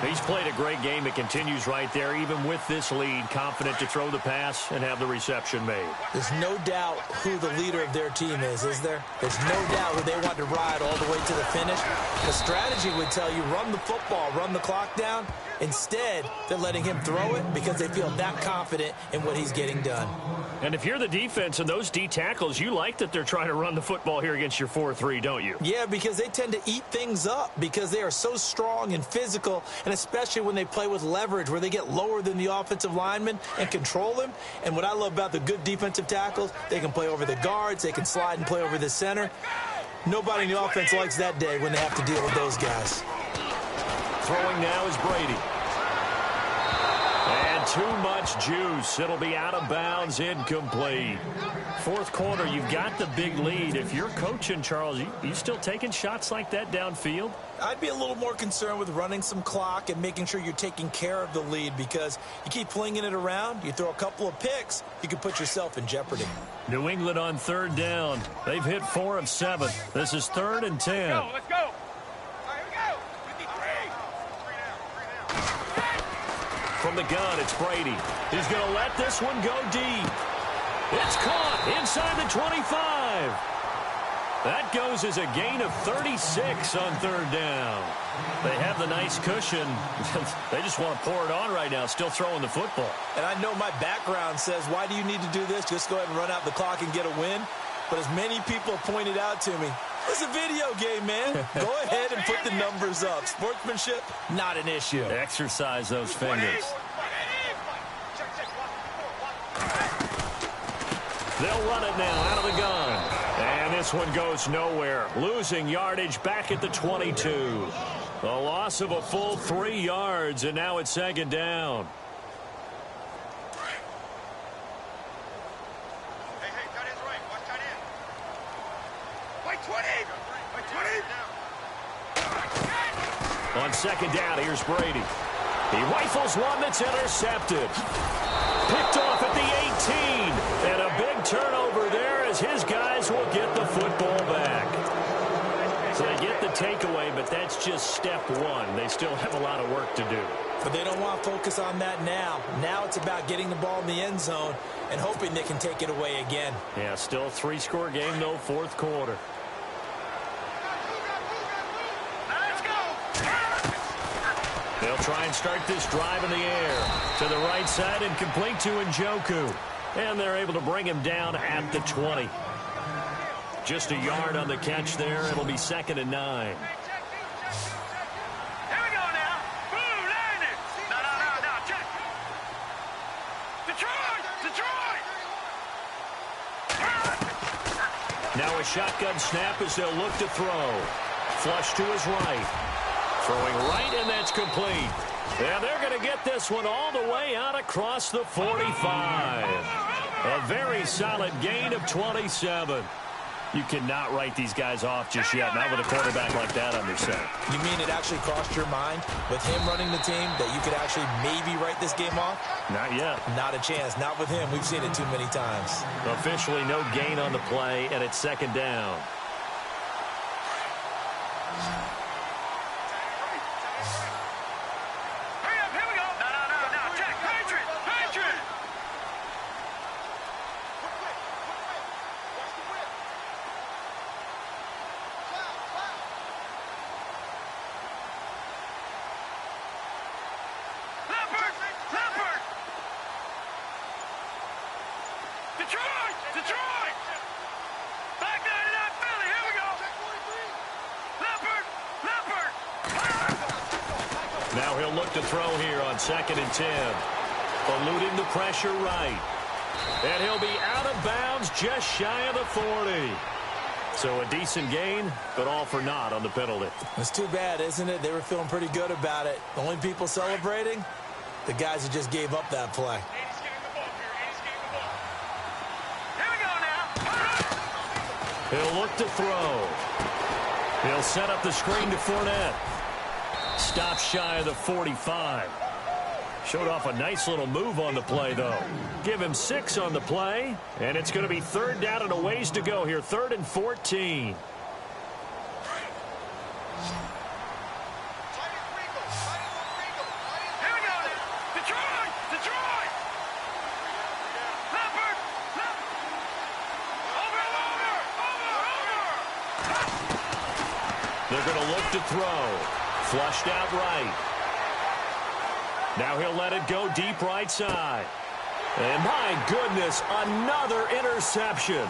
He's played a great game. It continues right there, even with this lead, confident to throw the pass and have the reception made. There's no doubt who the leader of their team is there? There's no doubt who they want to ride all the way to the finish. The strategy would tell you run the football, run the clock down. Instead, they're letting him throw it because they feel that confident in what he's getting done. And if you're the defense and those D tackles, you like that they're trying to run the football here against your 4-3, don't you? Yeah, because they tend to eat things up because they are so strong and physical, and especially when they play with leverage where they get lower than the offensive lineman and control him. And what I love about the good defensive tackles, they can play over the guards, they can slide and play over the center. Nobody in the offense likes that day when they have to deal with those guys. Throwing now is Brady. And too much juice. It'll be out of bounds, incomplete. Fourth quarter, you've got the big lead. If you're coaching, Charles, you still taking shots like that downfield? I'd be a little more concerned with running some clock and making sure you're taking care of the lead because you keep flinging it around, you throw a couple of picks, you can put yourself in jeopardy. New England on third down. They've hit 4 of 7. This is 3rd and 10. Let's go. From the gun, it's Brady. He's going to let this one go deep. It's caught inside the 25. That goes as a gain of 36 on third down. They have the nice cushion. They just want to pour it on right now, still throwing the football. And I know my background says, why do you need to do this? Just go ahead and run out the clock and get a win. But as many people pointed out to me, it's a video game, man. Go ahead and put the numbers up. Sportsmanship, not an issue. Exercise those fingers. They'll run it now out of the gun. And this one goes nowhere. Losing yardage back at the 22. A loss of a full 3 yards, and now it's 2nd down. On 2nd down, here's Brady. He rifles one that's intercepted. Picked off at the 18. And a big turnover there as his guys will get the football back. So they get the takeaway, but that's just step one. They still have a lot of work to do. But they don't want to focus on that now. Now it's about getting the ball in the end zone and hoping they can take it away again. Yeah, still a 3-score game, though, 4th quarter. They'll try and start this drive in the air. To the right side and complete to Njoku. And they're able to bring him down at the 20. Just a yard on the catch there. It'll be 2nd and 9. Here we go now. Boom, land it. No, check. Detroit. Now a shotgun snap as they'll look to throw. Flush to his right. Throwing right, and that's complete. And they're going to get this one all the way out across the 45. A very solid gain of 27. You cannot write these guys off just yet, not with a quarterback like that under center. You mean it actually crossed your mind with him running the team that you could actually maybe write this game off? Not yet. Not a chance. Not with him. We've seen it too many times. Officially no gain on the play, and it's 2nd down. Now he'll look to throw here on 2nd and 10. Eluding the pressure right. And he'll be out of bounds just shy of the 40. So a decent gain, but all for naught on the penalty. It's too bad, isn't it? They were feeling pretty good about it. The only people celebrating, the guys who just gave up that play. He'll look to throw. He'll set up the screen to Fournette. Stop shy of the 45. Showed off a nice little move on the play, though. Give him 6 on the play, and it's going to be 3rd down and a ways to go here. 3rd and 14. They're going to look to throw. Flushed out right. Now he'll let it go deep right side. And my goodness, another interception.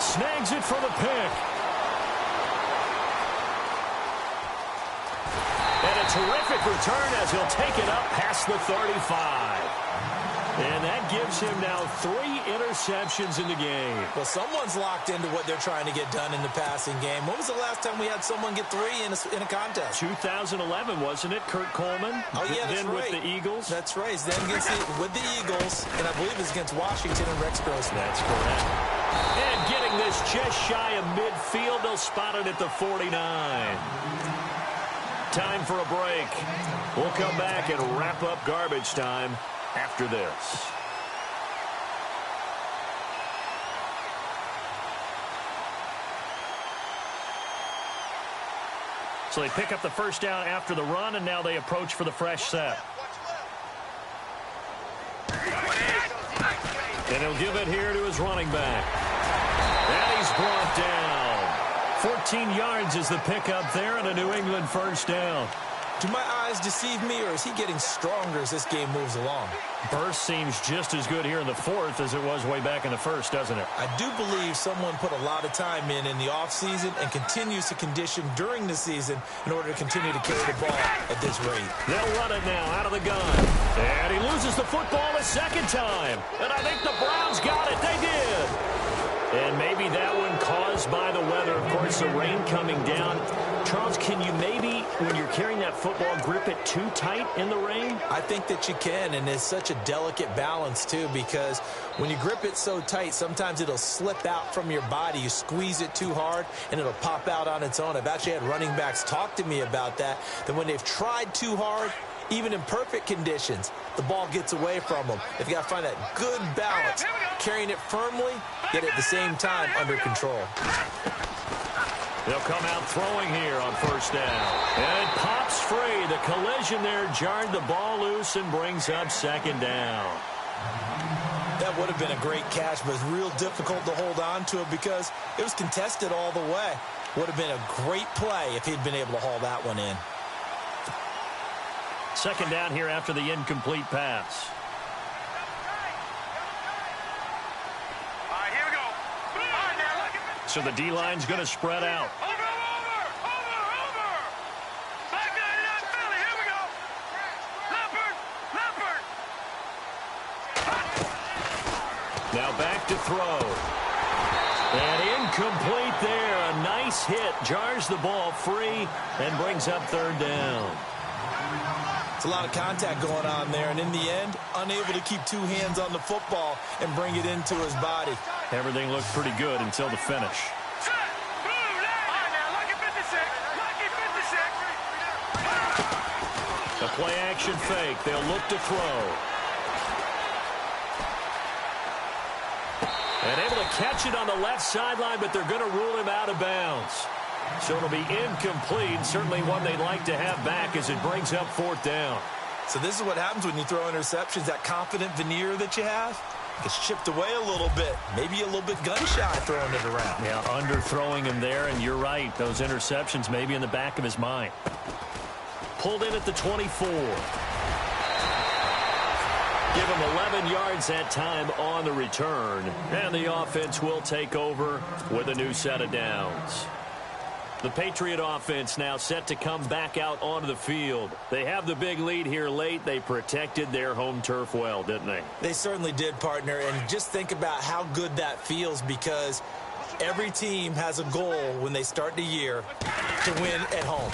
Snags it for the pick. And a terrific return as he'll take it up past the 35. And that gives him now 3 interceptions in the game. Well, someone's locked into what they're trying to get done in the passing game. When was the last time we had someone get 3 in a contest? 2011, wasn't it? Kurt Coleman? Oh, yeah, that's then right. with the Eagles? That's right. Then with the Eagles, and I believe it's against Washington and Rex Grossman. That's correct. And getting this just shy of midfield, they'll spot it at the 49. Time for a break. We'll come back and wrap up garbage time after this. So they pick up the first down after the run, and now they approach for the fresh set. And he'll give it here to his running back. And he's brought down. 14 yards is the pickup there, and a New England first down. Do my eyes deceive me, or is he getting stronger as this game moves along? Burst seems just as good here in the 4th as it was way back in the 1st, doesn't it? I do believe someone put a lot of time in the offseason and continues to condition during the season in order to continue to carry the ball at this rate. They'll run it now out of the gun. And he loses the football a second time. And I think the Browns got it. They did. And maybe that one caused by the weather. Of course, the rain coming down. Charles, can you maybe, when you're carrying that football, grip it too tight in the rain? I think that you can, and it's such a delicate balance, too, because when you grip it so tight, sometimes it'll slip out from your body. You squeeze it too hard, and it'll pop out on its own. I've actually had running backs talk to me about that when they've tried too hard, even in perfect conditions, the ball gets away from them. They've got to find that good balance, carrying it firmly, yet at the same time under control. They'll come out throwing here on first down. And it pops free. The collision there jarred the ball loose and brings up 2nd down. That would have been a great catch, but it's real difficult to hold on to it because it was contested all the way. Would have been a great play if he'd been able to haul that one in. 2nd down here after the incomplete pass. All right, here we go. All right, now. So the D-line's going to spread out. Over. Back down to Philly. Here we go. Leopard. Now back to throw. And incomplete there. A nice hit. Jars the ball free and brings up 3rd down. It's a lot of contact going on there, and in the end, unable to keep 2 hands on the football and bring it into his body. Everything looked pretty good until the finish. Set. Blue line. All right, now. Lucky 56. A play-action fake. They'll look to throw. And able to catch it on the left sideline, but they're going to rule him out of bounds. So it'll be incomplete. Certainly one they'd like to have back as it brings up 4th down. So this is what happens when you throw interceptions. That confident veneer that you have gets chipped away a little bit. Maybe a little bit gun-shy throwing it around. Yeah, underthrowing him there, and you're right. Those interceptions may be in the back of his mind. Pulled in at the 24. Give him 11 yards that time on the return. And the offense will take over with a new set of downs. The Patriot offense now set to come back out onto the field. They have the big lead here late. They protected their home turf well, didn't they? They certainly did, partner. And just think about how good that feels, because every team has a goal when they start the year to win at home.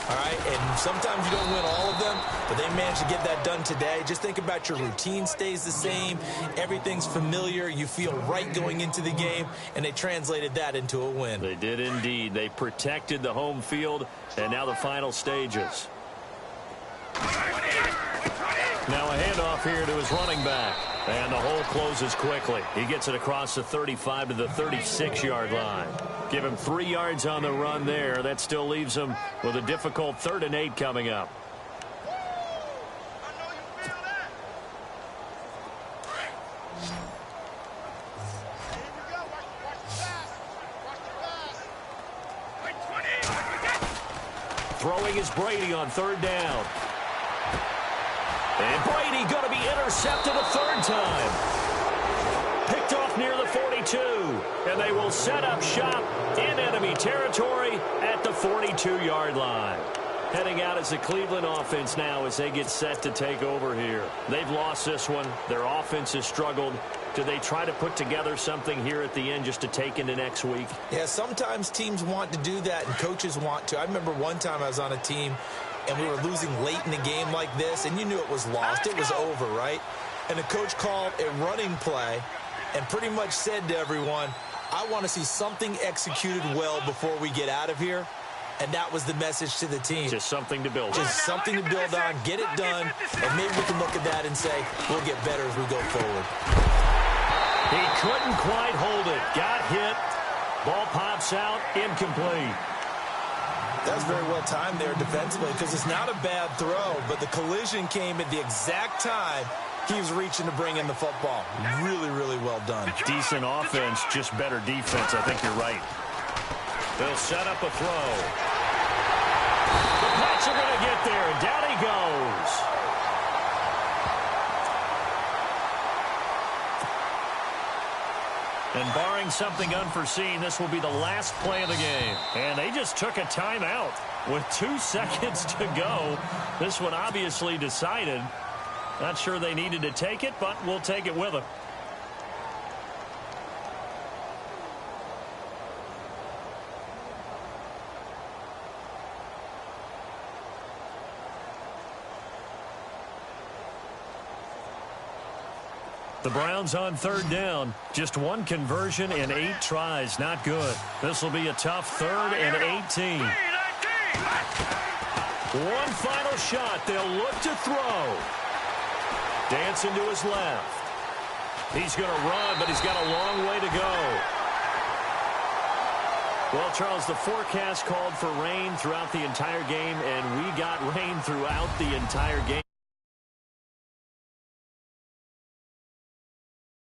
All right, and sometimes you don't win all of them, but they managed to get that done today. Just think about your routine stays the same. Everything's familiar. You feel right going into the game, and they translated that into a win. They did indeed. They protected the home field, and now the final stages. Now a handoff here to his running back, and the hole closes quickly. He gets it across the 35 to the 36-yard line. Give him 3 yards on the run there. That still leaves him with a difficult 3rd and 8 coming up. Throwing is Brady on 3rd down. And Brady going to be intercepted a 3rd time. Picked off near the 42. And they will set up shop in enemy territory at the 42-yard line. Heading out as the Cleveland offense now as they get set to take over here. They've lost this one. Their offense has struggled. Do they try to put together something here at the end just to take into next week? Yeah, sometimes teams want to do that and coaches want to. I remember one time I was on a team and we were losing late in the game like this, and you knew it was lost. It was over, right? And the coach called a running play and pretty much said to everyone, I want to see something executed well before we get out of here. And that was the message to the team. Just something to build on. Just something to build on, get it done, and maybe we can look at that and say, we'll get better as we go forward. He couldn't quite hold it. Got hit. Ball pops out. Incomplete. That was very well timed there defensively, because it's not a bad throw, but the collision came at the exact time he was reaching to bring in the football. Really, really well done. Decent offense, just better defense. I think you're right. They'll set up a throw. The Pats are going to get there, and down he goes. And barring something unforeseen, this will be the last play of the game. And they just took a timeout with 2 seconds to go. This one obviously decided. Not sure they needed to take it, but we'll take it with them. The Browns on 3rd down. Just 1 conversion in 8 tries. Not good. This will be a tough 3rd and 18. One final shot. They'll look to throw. Dancing to his left. He's going to run, but he's got a long way to go. Well, Charles, the forecast called for rain throughout the entire game, and we got rain throughout the entire game.